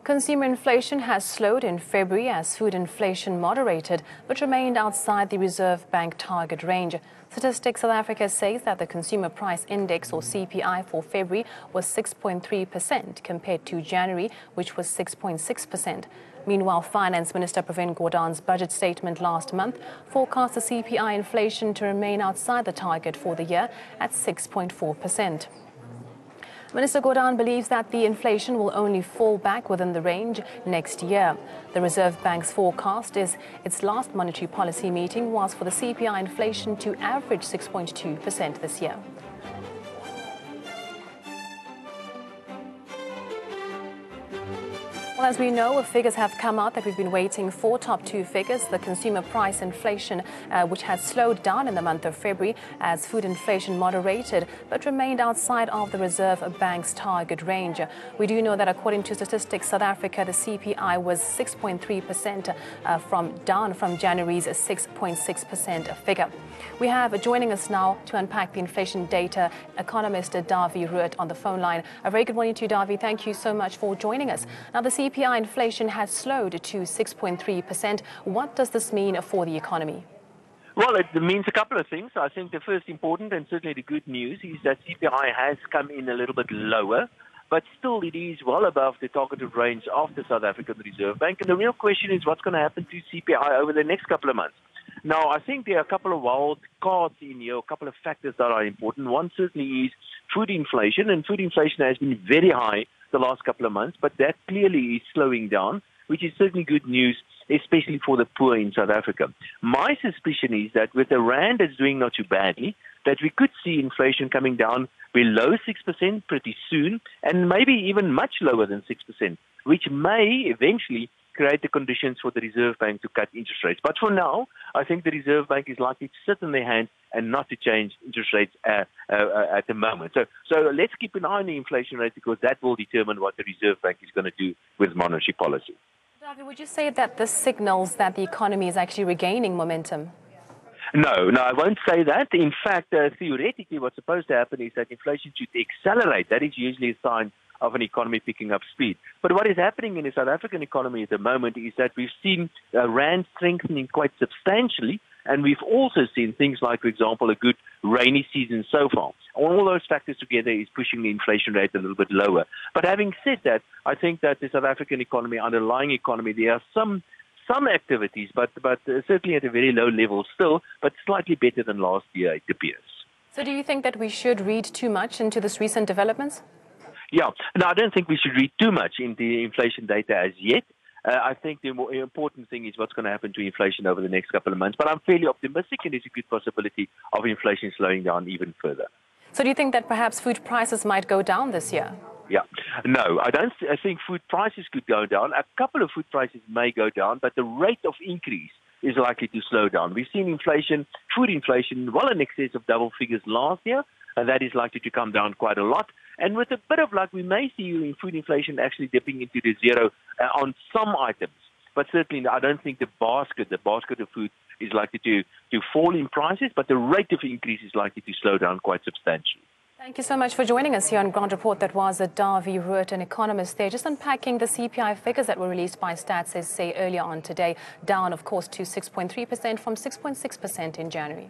Consumer inflation has slowed in February as food inflation moderated but remained outside the Reserve Bank target range. Statistics South Africa says that the Consumer Price Index or CPI for February was 6.3% compared to January, which was 6.6%. Meanwhile, Finance Minister Pravin Gordhan's budget statement last month forecast the CPI inflation to remain outside the target for the year at 6.4%. Minister Gordhan believes that the inflation will only fall back within the range next year. The Reserve Bank's forecast is its last monetary policy meeting was for the CPI inflation to average 6.2% this year. Well, as we know, figures have come out that we've been waiting for. Top two figures, the consumer price inflation, which has slowed down in the month of February as food inflation moderated, but remained outside of the Reserve Bank's target range. We do know that according to Statistics South Africa, the CPI was 6.3% down from January's 6.6% figure. We have joining us now to unpack the inflation data, economist Dawie Rood on the phone line. A very good morning to you, Dawie. Thank you so much for joining us. Now, the CPI inflation has slowed to 6.3%. What does this mean for the economy? Well, it means a couple of things. I think the first important and certainly the good news is that CPI has come in a little bit lower, but still it is well above the targeted range of the South African Reserve Bank. And the real question is what's going to happen to CPI over the next couple of months. Now, I think there are a couple of wild cards in here, a couple of factors that are important. One certainly is food inflation, and food inflation has been very high the last couple of months, but that clearly is slowing down, which is certainly good news, especially for the poor in South Africa. My suspicion is that with the rand that's doing not too badly, that we could see inflation coming down below 6% pretty soon, and maybe even much lower than 6%, which may eventually create the conditions for the Reserve Bank to cut interest rates. But for now, I think the Reserve Bank is likely to sit on their hands and not to change interest rates at the moment. So let's keep an eye on the inflation rate because that will determine what the Reserve Bank is going to do with monetary policy. Dawie, would you say that this signals that the economy is actually regaining momentum? No, I won't say that. In fact, theoretically, what's supposed to happen is that inflation should accelerate. That is usually a sign of an economy picking up speed. But what is happening in the South African economy at the moment is that we've seen rand strengthening quite substantially, and we've also seen things like, for example, a good rainy season so far. All those factors together is pushing the inflation rate a little bit lower. But having said that, I think that the South African economy, underlying economy, there are some activities, but certainly at a very low level still, but slightly better than last year, it appears. So do you think that we should read too much into this recent developments? Yeah, no, I don't think we should read too much into the inflation data as yet. I think the more important thing is what's going to happen to inflation over the next couple of months. But I'm fairly optimistic, and there's a good possibility of inflation slowing down even further. So do you think that perhaps food prices might go down this year? Yeah, no, I think food prices could go down. A couple of food prices may go down, but the rate of increase is likely to slow down. We've seen inflation, food inflation, well in excess of double figures last year, and that is likely to come down quite a lot. And with a bit of luck, we may see food inflation actually dipping into the zero on some items. But certainly, I don't think the basket of food is likely to fall in prices, but the rate of increase is likely to slow down quite substantially. Thank you so much for joining us here on Ground Report. That was Dawie Rood, an economist there, just unpacking the CPI figures that were released by Stats SA earlier on today, down, of course, to 6.3% from 6.6% in January.